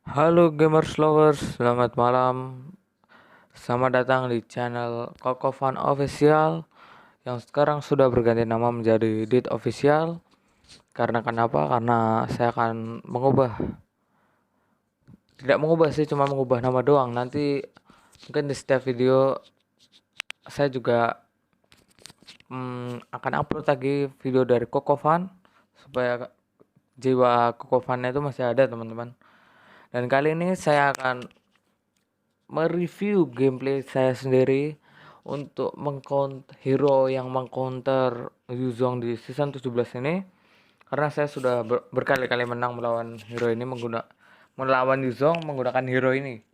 Halo gamers lovers, selamat malam. Selamat datang di channel Kokofan Official yang sekarang sudah berganti nama menjadi Dit Official. Karena kenapa? Karena saya akan tidak mengubah sih, cuma mengubah nama doang. Nanti mungkin di setiap video saya juga akan upload lagi video dari Kokofan supaya jiwa Kokofannya itu masih ada teman-teman. Dan kali ini saya akan mereview gameplay saya sendiri untuk hero yang mengcounter Yuzong di season 17 ini, karena saya sudah berkali-kali menang melawan Yuzong menggunakan hero ini,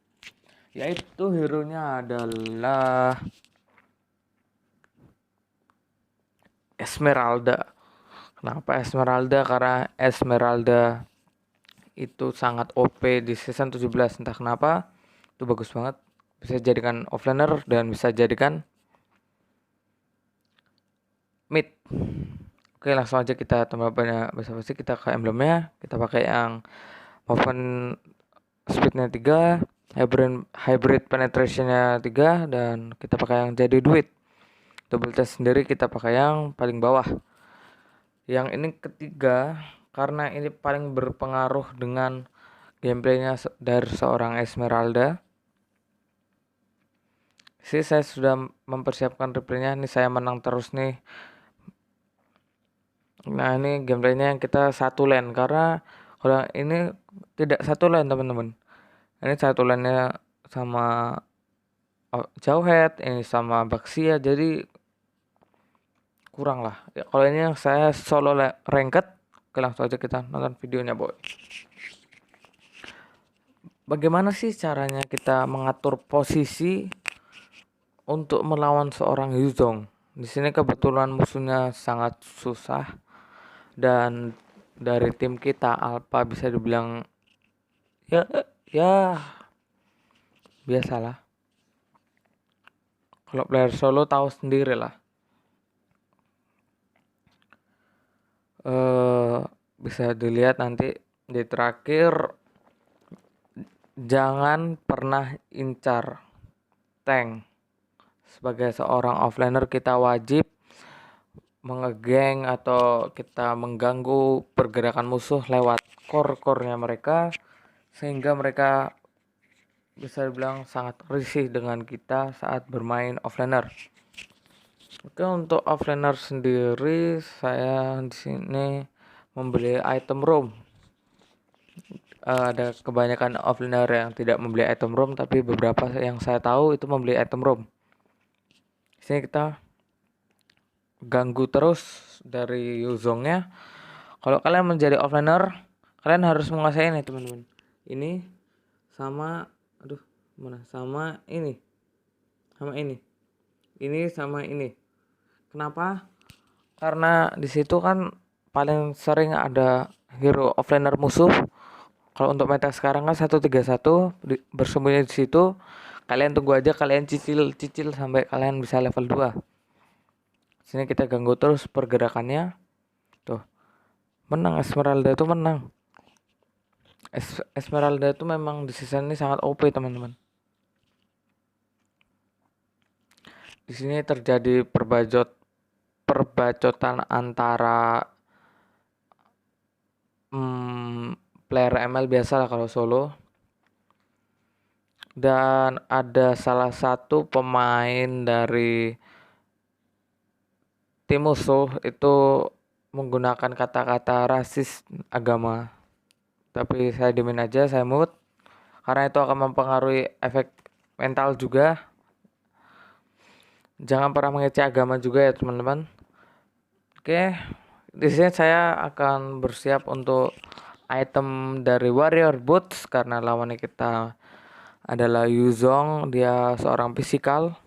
yaitu hero nya adalah Esmeralda. Kenapa Esmeralda? Karena Esmeralda itu sangat OP di season 17, entah kenapa itu bagus banget, bisa jadikan offlaner dan bisa jadikan mid. Oke, langsung aja kita tambah banyak basa-basi, kita ke emblemnya. Kita pakai yang movement speednya 3, hybrid penetrationnya 3, dan kita pakai yang jadi duit. Double test sendiri kita pakai yang paling bawah. Yang ini ketiga karena ini paling berpengaruh dengan gameplaynya dari seorang Esmeralda. Saya sudah mempersiapkan replaynya. Ini saya menang terus nih. Nah, ini gameplaynya yang kita satu lane, karena kalau ini tidak satu lane teman-teman. Ini satu lane sama Jauhead, ini sama Baxia, jadi kurang lah. Ya, kalau ini yang saya solo ranked. Oke, langsung aja kita nonton videonya boy. Bagaimana sih caranya kita mengatur posisi untuk melawan seorang Yuzong? Di sini kebetulan musuhnya sangat susah, dan dari tim kita Alpha bisa dibilang ya ya biasalah, kalau player solo tahu sendiri lah. Bisa dilihat nanti di terakhir, jangan pernah incar tank. Sebagai seorang offlaner kita wajib mengegeng atau kita mengganggu pergerakan musuh lewat core-nya mereka, sehingga mereka bisa dibilang sangat risih dengan kita saat bermain offlaner. Oke, untuk offlaner sendiri saya di sini membeli item room. Ada kebanyakan offlaner yang tidak membeli item room, tapi beberapa yang saya tahu itu membeli item room. Di sini kita ganggu terus dari Yuzongnya. Kalau kalian menjadi offlaner, kalian harus menguasai ini teman-teman. Ini sama, sama ini, sama ini, sama ini. Kenapa? Karena di situ kan paling sering ada hero offlaner musuh. Kalau untuk meta sekarang kan 131 bersembunyi di situ. Kalian tunggu aja, kalian cicil sampai kalian bisa level 2. Sini kita ganggu terus pergerakannya. Tuh, menang Esmeralda itu menang. Esmeralda itu memang di season ini sangat OP teman-teman. Di sini terjadi perbacotan antara player ML biasa lah kalau solo, dan ada salah satu pemain dari tim musuh itu menggunakan kata-kata rasis agama. Tapi saya dimin aja, saya mute, karena itu akan mempengaruhi efek mental juga. Jangan pernah mengecek agama juga ya teman-teman. Oke, di sini saya akan bersiap untuk item dari Warrior Boots, karena lawannya kita adalah Yuzong, dia seorang fisikal.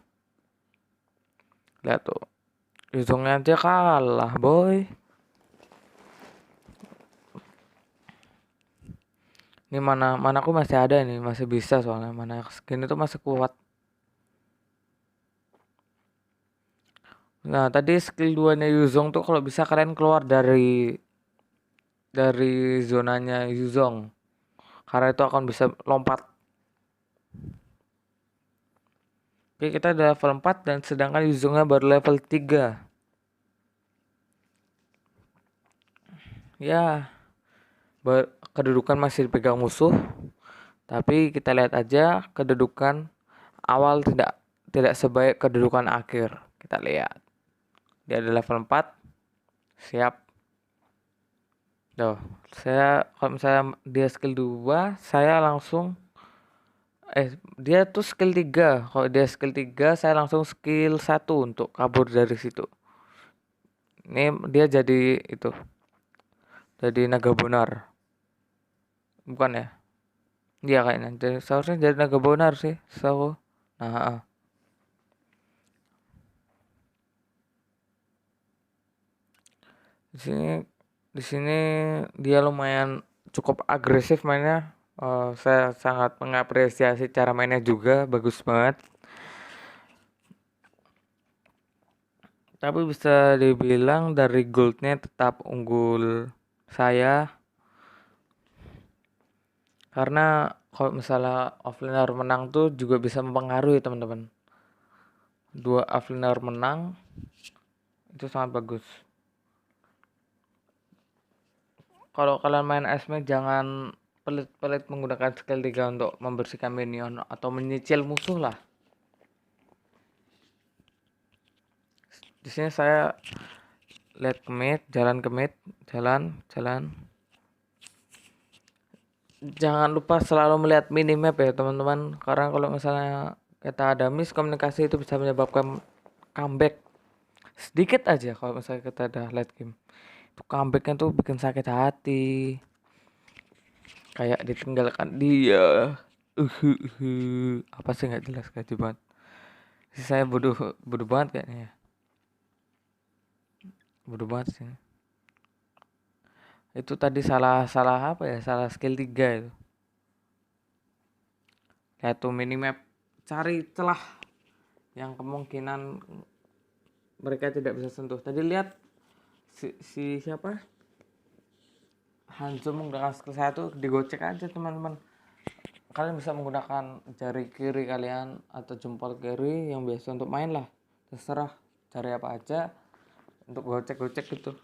Lihat tuh, Yuzongnya aja kalah boy. Ini manaku masih ada, ini masih bisa, soalnya mana skin itu masih kuat. Nah, tadi skill 2-nya Yuzong tuh kalau bisa kalian keluar dari zonanya Yuzong. karena itu akan bisa lompat. Oke, kita udah level 4 dan sedangkan Yuzongnya baru level 3. Ya, kedudukan masih dipegang musuh, tapi kita lihat aja kedudukan awal tidak sebaik kedudukan akhir. Kita lihat. Dia ada level 4. Siap. Tuh, kalau misalnya dia skill 2, saya langsung dia tuh skill 3. Kalau dia skill 3, saya langsung skill 1 untuk kabur dari situ. Ini dia jadi itu. Jadi naga bonar. Bukan ya? Iya kayaknya. Jadi seharusnya jadi naga bonar sih. Nah, di sini di sini dia lumayan cukup agresif mainnya. Saya sangat mengapresiasi cara mainnya juga, bagus banget. Tapi bisa dibilang dari goldnya tetap unggul saya, karena kalau misalnya offlaner menang tuh juga bisa mempengaruhi teman-teman. 2 offlaner menang itu sangat bagus. Kalau kalian main Esme jangan pelit-pelit menggunakan skill 3 untuk membersihkan minion atau menyicil musuh lah. Di sini saya lihat jalan ke mid, jalan. Jangan lupa selalu melihat minimap ya teman-teman, karena kalau misalnya kita ada miskomunikasi itu bisa menyebabkan comeback sedikit aja. Kalau misalnya kita ada late game, itu comebacknya tuh bikin sakit hati, kayak ditinggalkan dia. Apa sih, nggak jelas gaji banget. Saya bodoh bodoh banget kayaknya ya. Bodoh banget sih. Itu tadi salah apa ya, salah skill 3 itu. Lihat tuh minimap, cari celah yang kemungkinan mereka tidak bisa sentuh. Tadi lihat si siapa, Hanzo menggunakan skill 1, digocek aja teman-teman. Kalian bisa menggunakan jari kiri kalian atau jempol kiri yang biasa untuk main lah, terserah cari apa aja untuk gocek gitu.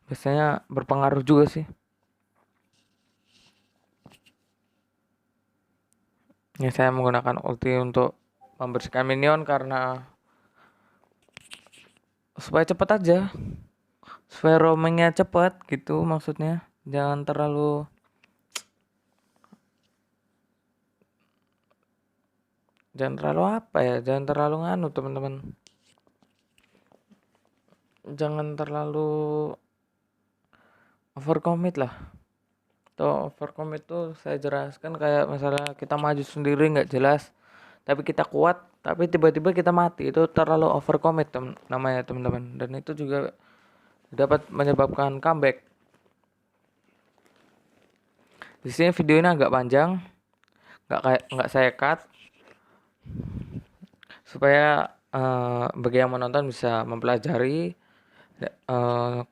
Biasanya berpengaruh juga sih. Ya, saya menggunakan ulti untuk membersihkan minion karena supaya cepet aja, supaya roamingnya cepet gitu maksudnya. Jangan terlalu apa ya, jangan terlalu nganu teman-teman, jangan terlalu overcommit lah. Tuh, overcommit tuh saya jelaskan kayak misalnya kita maju sendiri nggak jelas tapi kita kuat, tapi tiba-tiba kita mati, itu terlalu overcommit namanya teman-teman, dan itu juga dapat menyebabkan comeback. Di sini videonya agak panjang, nggak saya cut supaya bagi yang menonton bisa mempelajari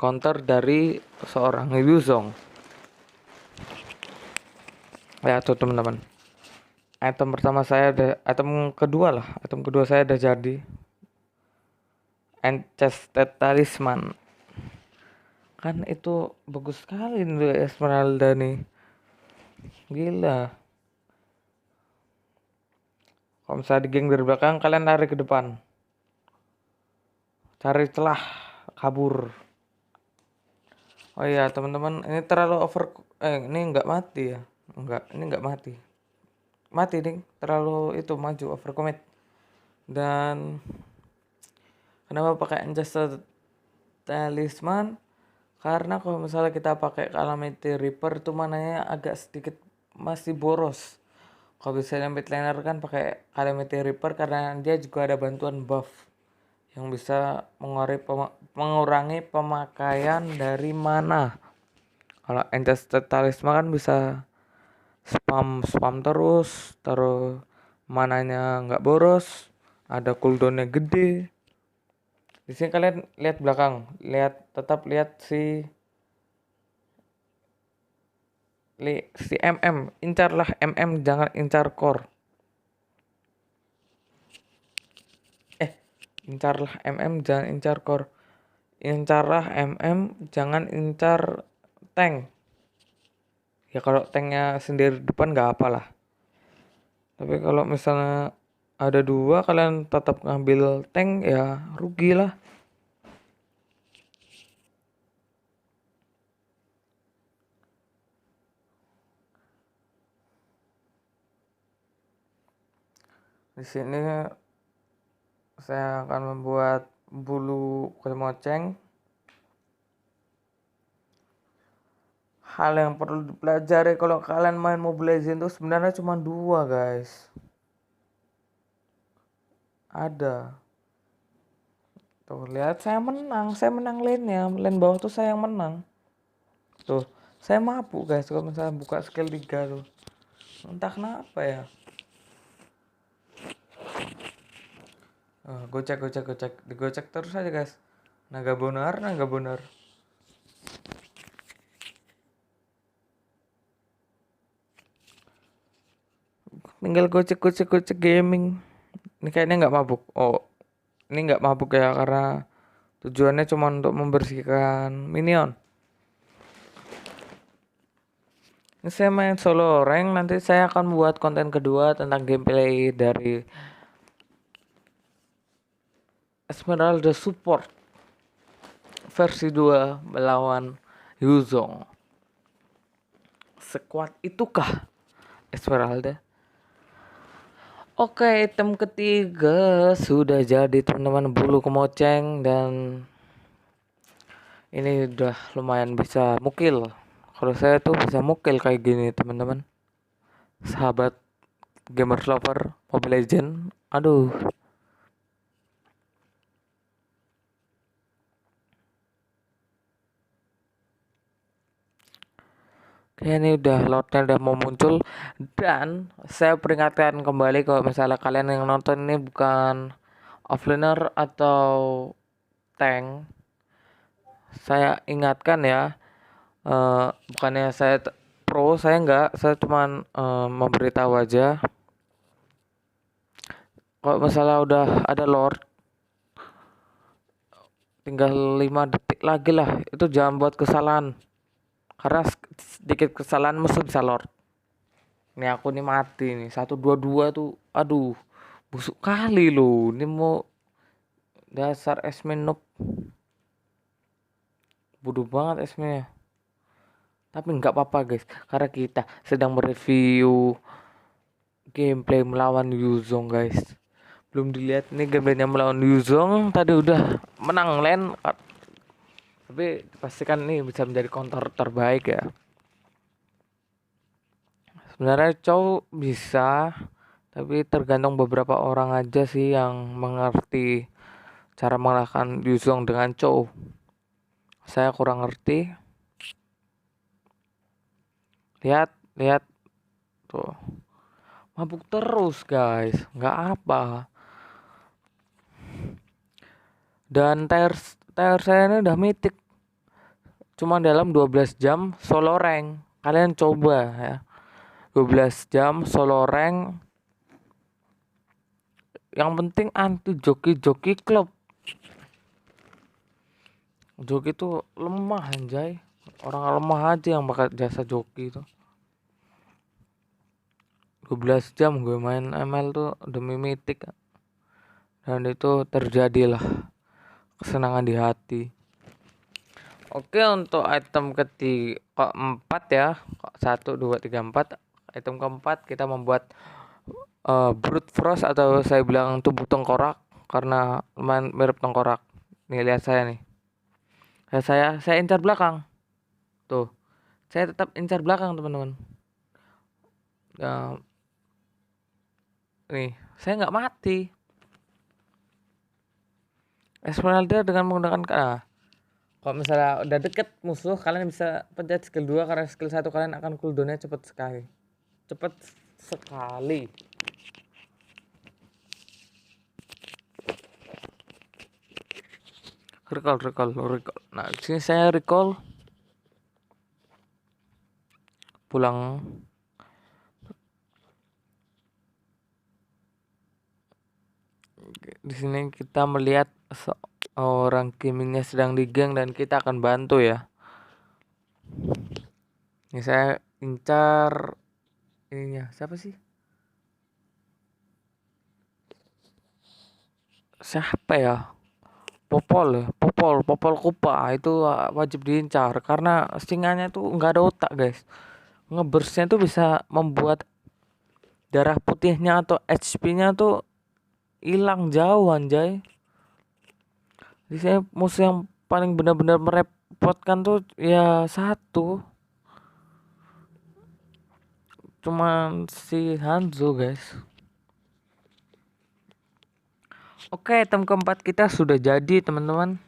counter dari seorang Yuzong. Ya tuh teman-teman, item pertama saya item kedua saya udah jadi Enchanted Talisman. Kan itu bagus sekali nih Esmeralda nih, gila. Kalau misalnya di geng dari belakang, kalian lari ke depan, cari celah, kabur. Oh iya teman-teman, ini terlalu ini nggak mati ya, ini nggak mati nih, terlalu itu maju overcommit. Dan kenapa pakai Enchanted Talisman? Karena kalau misalnya kita pakai Calamity Reaper tuh mananya agak sedikit masih boros. Kalau bisa mid laner kan pakai Calamity Reaper karena dia juga ada bantuan buff yang bisa mengurangi pemakaian dari mana. Kalau Enchanted Talisman kan bisa spam terus mananya nggak boros, ada cooldownnya gede. Di sini kalian lihat belakang, tetap lihat si Si MM, incarlah MM, jangan incar core. Incarlah MM, jangan incar core. Incarlah MM, jangan incar tank. Ya kalau tanknya sendiri depan nggak apalah. Tapi kalau misalnya ada dua, kalian tetap ngambil tank, ya rugi lah. Di sini saya akan membuat bulu kemoceng. Hal yang perlu dipelajari kalau kalian main Mobile Legends itu sebenarnya cuma dua, guys. Ada. Tuh, lihat saya menang lane-nya. Lane bawah tuh saya yang menang. Tuh, saya mabuk, guys, kalau misalnya buka skill 3 tuh. Entah kenapa ya. Gocek. Digocek terus aja, guys. Naga bonar. Tinggal gocek gaming. Ini kayaknya nggak mabuk. Oh, ini nggak mabuk ya, karena tujuannya cuma untuk membersihkan minion. Ini saya main solo rank, nanti saya akan buat konten kedua tentang gameplay dari Esmeralda Support versi 2 melawan Yuzong. Sekuat itukah Esmeralda? Oke, item ketiga sudah jadi, teman-teman, bulu kemoceng, dan ini udah lumayan bisa mukil. Kalau saya tuh bisa mukil kayak gini, teman-teman. Sahabat gamers lover Mobile Legend. Aduh. Oke, ini lordnya udah mau muncul, dan saya peringatkan kembali kalau misalnya kalian yang nonton ini bukan offlaner atau tank, saya ingatkan ya, bukannya saya pro, saya enggak, saya cuman memberitahu aja. Kalau misalnya udah ada lord, tinggal 5 detik lagi lah, itu jangan buat kesalahan, karena sedikit kesalahan musuh bisa lord. Ini aku nih mati nih 1-2-2 tuh, aduh, busuk kali loh, ini mau dasar esmen noob, bodoh banget esmennya. Tapi nggak apa-apa, guys, karena kita sedang mereview gameplay melawan Yuzong, guys. Belum dilihat nih gameplaynya melawan Yuzong, tadi udah menang lane, tapi pastikan ini bisa menjadi counter terbaik ya. Sebenarnya cowok bisa, tapi tergantung beberapa orang aja sih yang mengerti cara mengalahkan Yuzong dengan Chow. Saya kurang ngerti. Lihat tuh, mabuk terus, guys, nggak apa. Dan tier saya ini udah mythic, cuma dalam 12 jam solo rank. Kalian coba ya, 12 jam solo rank. Yang penting anti joki klub. Joki itu lemah, anjay. Orang lemah aja yang bakal jasa joki itu. 12 jam gue main ML tuh demi mythic, dan itu terjadilah kesenangan di hati. Oke, untuk item keempat ya, 1, 2, 3, 4. Item keempat kita membuat brute force, atau saya bilang tubuh tengkorak, karena lumayan mirip tengkorak. Nih, lihat saya nih. Saya incar belakang. Tuh, saya tetap incar belakang, teman-teman. Nih, saya nggak mati. Esmeralda dengan menggunakan kalau misalnya udah deket musuh, kalian bisa pencet skill 2, karena skill 1 kalian akan cooldownnya cepet sekali. Recall. Nah, di sini saya recall. pulang. Di sini kita melihat seorang gamingnya sedang digeng dan kita akan bantu ya. Ini saya incar ininya. Siapa sih? Siapa ya? Popol Kupa itu wajib diincar karena singanya tuh nggak ada otak guys. Ngebersnya tuh bisa membuat darah putihnya atau HP-nya tuh hilang jauh anjay. Di sini musuh yang paling benar-benar merepotkan tuh ya satu, cuman si Hanzo guys. Oke, item keempat kita sudah jadi teman-teman.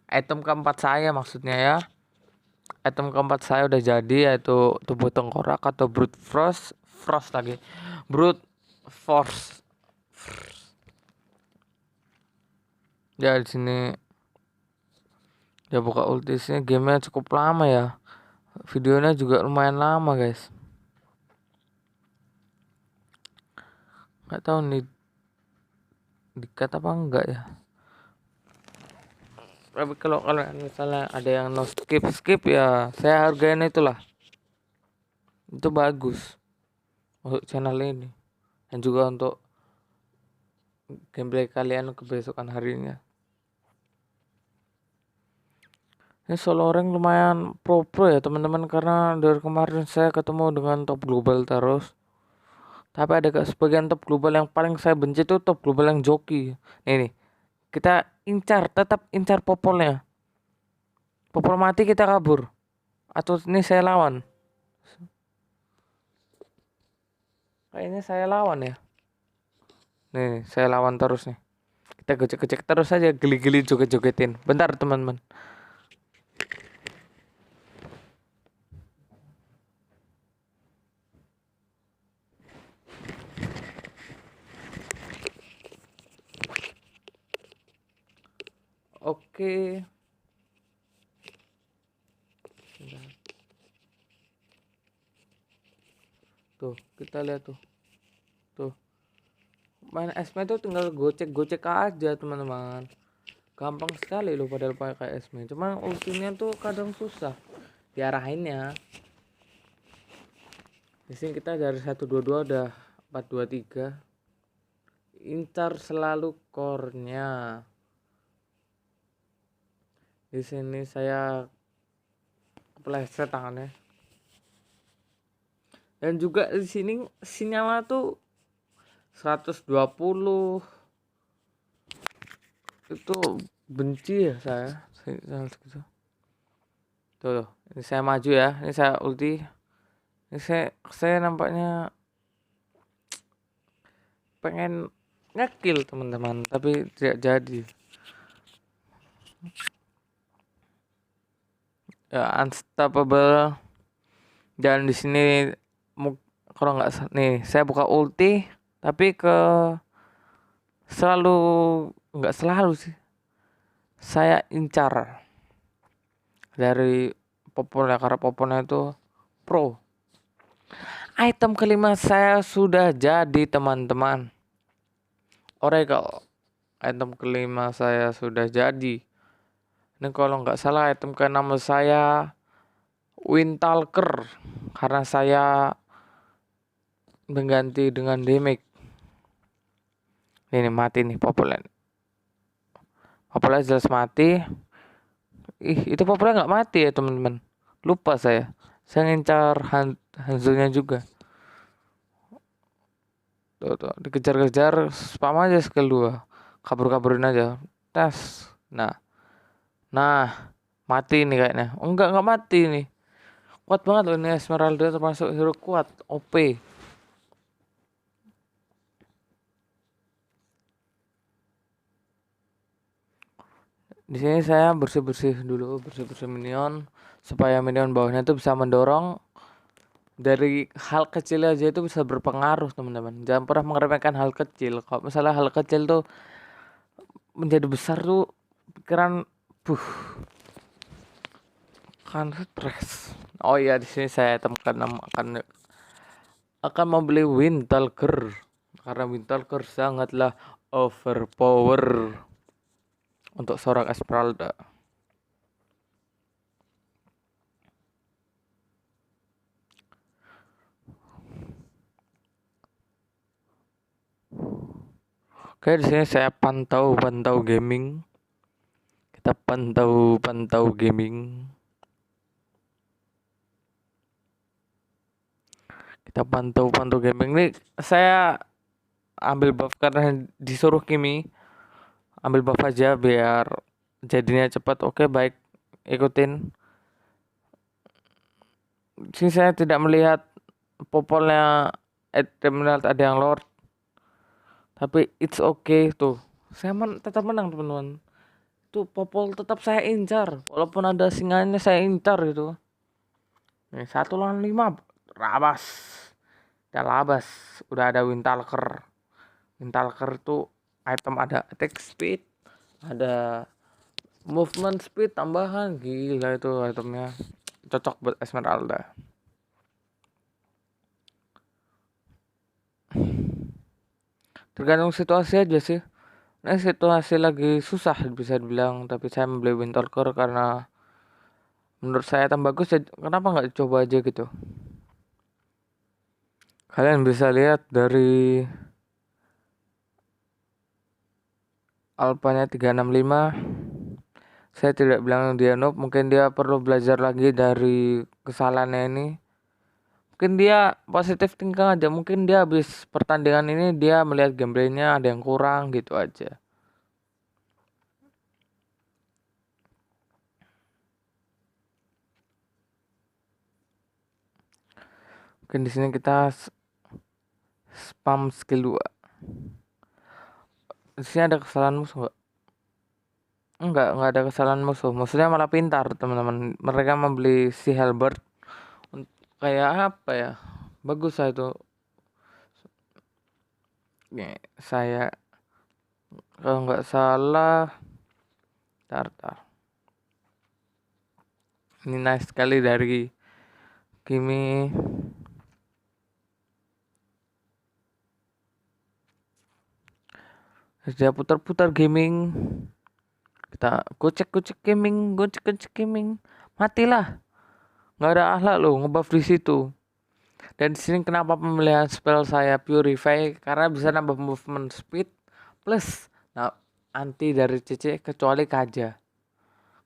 Item keempat saya maksudnya ya. Item keempat saya udah jadi, yaitu tubuh tengkorak atau brute frost lagi. Brute force. Ya di sini ya buka ultisnya, gamenya cukup lama ya. Videonya juga lumayan lama guys. Nggak tahu nih dikat apa enggak ya. Tapi kalau kalian misalnya ada yang no skip ya saya hargain itulah. Itu bagus untuk channel ini dan juga untuk gameplay kalian kebesokan harinya. Ini solo rank lumayan pro ya teman-teman, karena dari kemarin saya ketemu dengan top global terus. Tapi ada sebagian top global yang paling saya benci tuh top global yang joki. Nih, kita tetap incar popolnya. Popol mati kita kabur. Atau ini saya lawan. Kayaknya saya lawan ya. Nih, saya lawan terus nih. Kita gojek-gojek terus aja, geli-geli joget-jogetin. Bentar teman-teman. Oke. Tuh, kita lihat tuh. Tuh. Main Esme tuh tinggal gocek-gocek aja, teman-teman. Gampang sekali loh padahal pakai Esme. Cuma ultinya tuh kadang susah diarahinnya. Di sini kita dari 122 udah 423. Incar selalu core-nya. Di sini saya kepleset tangannya. Dan juga di sini sinyalnya tuh 120. Itu benci ya saya segitu. Tuh, ini saya maju ya. Ini saya ulti. Ini saya nampaknya pengen ngekill teman-teman, tapi tidak jadi. Ya, unstoppable. Dan di sini kalau nggak nih saya buka ulti, tapi nggak selalu sih saya incar dari popolnya, karena popolnya itu pro. Item kelima saya sudah jadi teman-teman. Oracle. Item kelima saya sudah jadi. Ini kalau nggak salah item keenam saya Windtalker, karena saya mengganti dengan damage. Ini mati nih popolnya. Popolnya jelas mati. Itu popolnya nggak mati ya teman-teman. Lupa saya ngincar Hanzo-nya juga. Tuh, dikejar-kejar, spam aja skill 2. Kabur-kaburin aja. Tes. Nah, mati nih kayaknya. Enggak mati nih. Kuat banget loh ini Esmeralda, termasuk hero kuat, OP. Di sini saya bersih minion supaya minion bawahnya itu bisa mendorong. Dari hal kecil aja itu bisa berpengaruh teman-teman. Jangan pernah meremehkan hal kecil. Kalau misalnya hal kecil tuh menjadi besar tuh pikiran Kan stres. Oh iya, di sini saya temukan nama akan membeli Windtalker karena Windtalker sangatlah overpower untuk seorang Esmeralda. Oke, di sini saya pantau gaming. Kita pantau gaming. Kita pantau gaming nih. Saya ambil buff karena disuruh Kimi. Ambil buff aja biar jadinya cepat. Oke, baik. Ikutin. Sini saya tidak melihat popolnya Emerald ada yang Lord. Tapi it's okay tuh. Saya tetap menang teman-teman. Tuh popol tetap saya incar. Walaupun ada singanya saya incar gitu. Nih 1 lawan 5. Rabas. Ya labas. Udah ada Windtalker. Windtalker tuh item ada attack speed. Ada movement speed tambahan. Gila itu itemnya. Cocok buat Esmeralda. Tergantung situasi aja sih. Nah, situasi lagi susah bisa dibilang, tapi saya membeli Windtalker karena menurut saya item bagus ya, kenapa nggak coba aja gitu. Kalian bisa lihat dari alpanya 365. Saya tidak bilang dia noob, mungkin dia perlu belajar lagi dari kesalahannya ini. Mungkin dia positif thinking aja, mungkin dia habis pertandingan ini dia melihat gameplaynya ada yang kurang gitu aja. Mungkin di sini kita spam skill 2. Di sini ada kesalahan musuh nggak? Enggak ada kesalahan musuh. Maksudnya malah pintar, teman-teman. Mereka membeli si Halberd kayak apa ya? Bagus lah itu. Nih, saya kalau nggak salah, tar. Ini nice sekali dari Kimi. Dia putar-putar gaming. Kita gocek gaming. Matilah. Nggak ada akhlak loh ngebuff di situ. Dan di sini kenapa pemilihan spell saya Purify karena bisa nambah movement speed plus anti dari CC kecuali Kaja.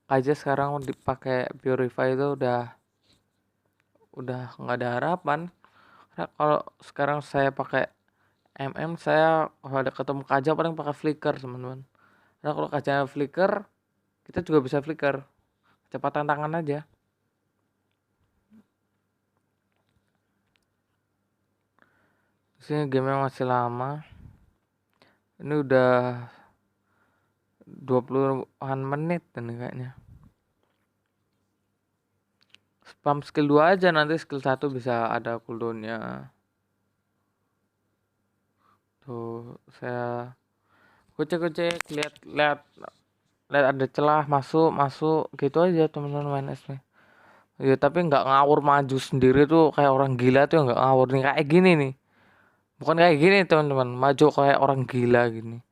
Kaja sekarang dipakai Purify itu udah nggak ada harapan. Karena kalau sekarang saya pakai saya kalau ada ketemu Kaja paling pakai flicker teman-teman. Karena kalau Kaja flicker kita juga bisa flicker. Kecepatan tangan aja. Di sini game masih lama. Ini udah 20-an menit ini kayaknya. Spam skill 2 aja, nanti skill 1 bisa ada cooldownnya. Tuh saya kucek lihat ada celah masuk gitu aja teman-teman main SP. Ya tapi nggak ngawur maju sendiri tuh kayak orang gila tuh, nggak ngawur nih kayak gini nih. Bukan kayak gini teman-teman, maju kayak orang gila gini.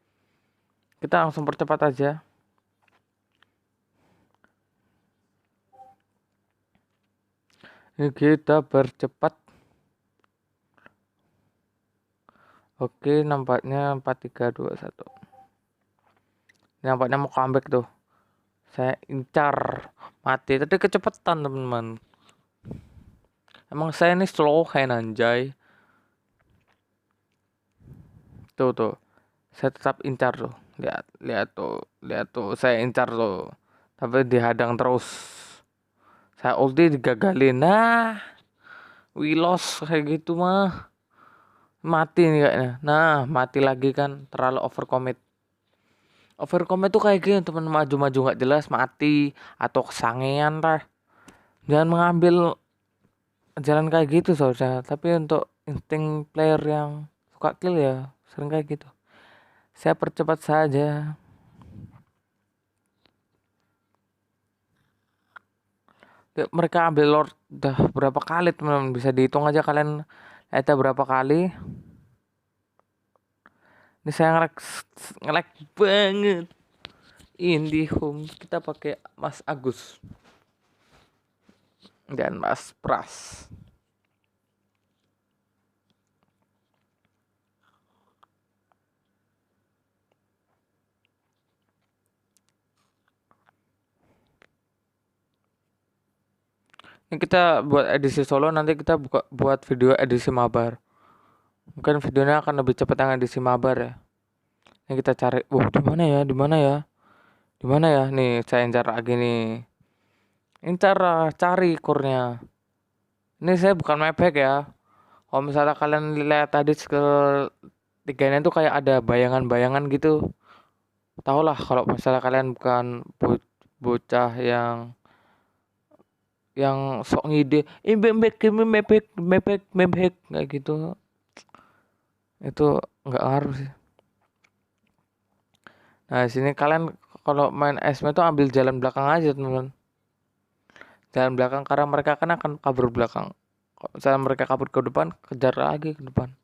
Kita langsung percepat aja. Ini kita percepat. Oke, nampaknya 4-3-2-1. Nampaknya mau comeback tuh. Saya incar. Mati. Tadi kecepatan teman-teman. Emang saya ini slow hand anjay. Tuh. Saya tetap incar tuh. Lihat tuh. Saya incar tuh. Tapi dihadang terus. Saya ulti digagalin. Nah. We lost kayak gitu mah. Mati nih kayaknya. Nah, mati lagi kan. Terlalu overcommit. Overcommit tuh kayak gini teman, maju-maju nggak jelas mati atau kesangean lah. Jangan mengambil jalan kayak gitu saudara. Tapi untuk insting player yang suka kill ya sering kayak gitu. Saya percepat saja. mereka ambil Lord udah berapa kali teman-teman, bisa dihitung aja kalian lihatnya berapa kali. Ini saya nge-lag banget. IndiHome kita pakai Mas Agus dan Mas Pras. Ini kita buat edisi solo, nanti kita buat video edisi mabar. Mungkin videonya akan lebih cepat yang edisi mabar ya. Ini kita cari, di mana ya, di mana ya, di mana ya? Nih saya incar lagi nih. Ini cara cari core-nya. Ini saya bukan mapback ya. Kalau misalnya kalian lihat tadi skill 3-nya itu kayak ada bayangan-bayangan gitu. Tahulah kalau misalnya kalian bukan bocah yang sok ngide, mepek kayak gitu, itu nggak ngaruh sih. Nah sini kalian kalau main esme itu ambil jalan belakang aja teman-teman, jalan belakang, karena mereka kan akan kabur belakang. Kalau misalnya mereka kabur ke depan, kejar lagi ke depan.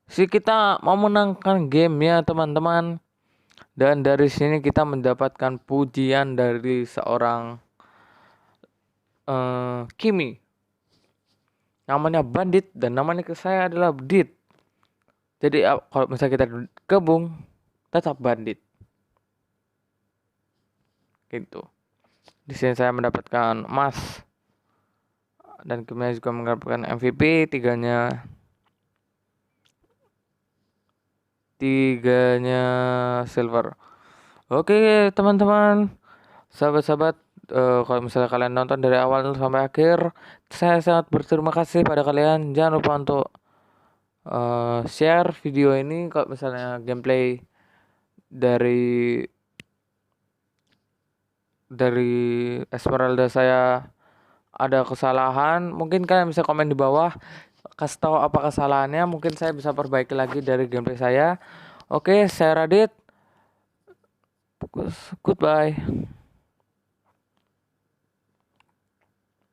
Kita mau menangkan game ya teman-teman, dan dari sini kita mendapatkan pujian dari seorang Kimi, namanya Bandit dan namanya ke saya adalah Dit. Jadi kalau misalnya kita gabung tetap Bandit gitu. Di sini saya mendapatkan emas dan Kimi juga mendapatkan MVP, tiganya silver. Oke teman-teman, sahabat-sahabat, kalau misalnya kalian nonton dari awal sampai akhir, saya sangat berterima kasih pada kalian. Jangan lupa untuk share video ini kalau misalnya gameplay dari Esmeralda saya ada kesalahan. Mungkin kalian bisa komen di bawah, kasih tahu apa kesalahannya, mungkin saya bisa perbaiki lagi dari gameplay saya. Oke, saya Radit. Goodbye.